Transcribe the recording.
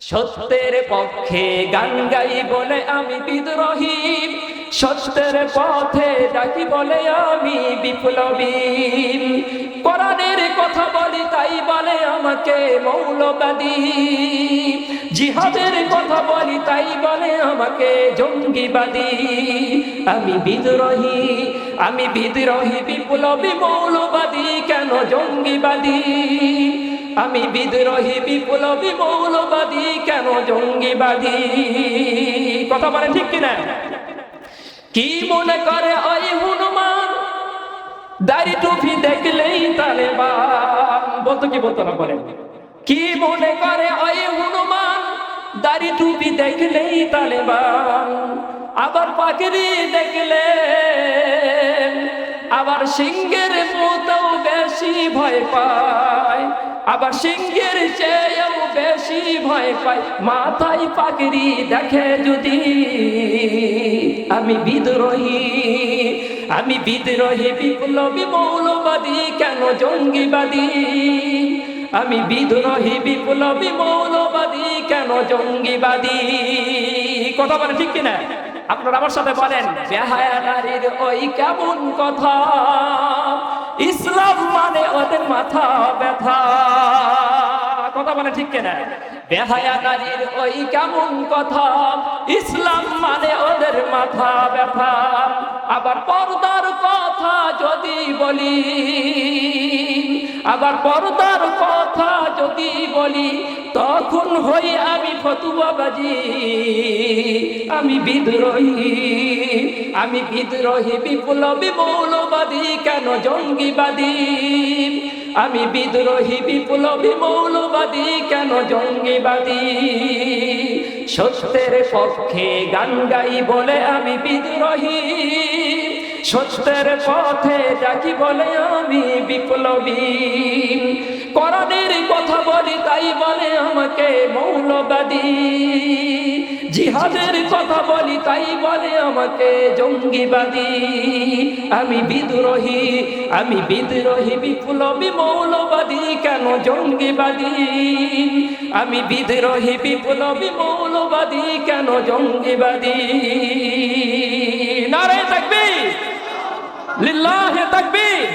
সত্যের পক্ষে গান গাই বলে আমি বিদ্রোহী, সত্যের পথে ডাকি বলে আমি বিপ্লবী। কোরআনের কথা বলি তাই বলে আমাকে মৌলবাদী, জিহাদের কথা বলি তাই বলে আমাকে জঙ্গিবাদী। আমি বিদ্রোহী, আমি বিদ্রোহী, বিপ্লবী, মৌলবাদী, কেন জঙ্গিবাদী? আমি বিদ্রোহী, বিপ্লবী, মৌলবাদী, কেন জঙ্গিবাদী? কথা বলে ঠিক কিনা? কি মনে করে ওই হনুমান, দাড়ি টুপি দেখলেই তালেবান? বলতো কি বলতো না বলেন? কি মনে করে ওই হনুমান, দাড়ি টুপি দেখলেই তালেবান? আবার পাগড়ি দেখলে, আবার সিংহের মতো বেশি ভয় পায়, আবার সিংহের চেয়েও বেশি ভয় পায় মাথায় পাগড়ি দেখে যদি। আমি বিদ্রোহী, আমি বিদ্রোহী, বিপ্লবী, মৌলবাদী, কেন জঙ্গিবাদী? আমি বিদ্রোহী, বিপ্লবী, মৌলবাদী, কেন জঙ্গিবাদী? কথা বলেন ঠিক কিনা? আপনারা আমার সাথে বলেন, বেহায়া নারীর ওই কেমন কথা, ইসলাম মানে ওদের মাথা ব্যথা। কথা বলে ঠিক কিনা? বেহায়া নারীর ওই কেমন কথা, ইসলাম মানে ওদের মাথা ব্যথা। আবার পর্দার কথা যদি বলি, আবার পর্দার কথা যদি বলি, তখন হই আমি ফতুয়াবাজি। আমি বিদ্রোহী, আমি বিদ্রোহী, বিপ্লবী, মৌলবাদী, কেন জঙ্গিবাদী? আমি বিদ্রোহী, বিপ্লবী, মৌলবাদী, কেন জঙ্গিবাদী? সত্যের পক্ষে গান গাই বলে আমি বিদ্রোহী, সত্যের পথে ডাকি বলে আমি বিপ্লবী। কোরআনের কথা বলি তাই বলে আমাকে মৌলবাদী, জিহাদের কথা বলি তাই বলে আমাকে জঙ্গিবাদী। আমি বিদ্রোহী, আমি বিদ্রোহী, বিপ্লবী, মৌলবাদী, কেন জঙ্গিবাদী? আমি বিদ্রোহী, বিপ্লবী, মৌলবাদী, কেন জঙ্গিবাদী? নারে তাকবীর, লিল্লাহে তাকবীর।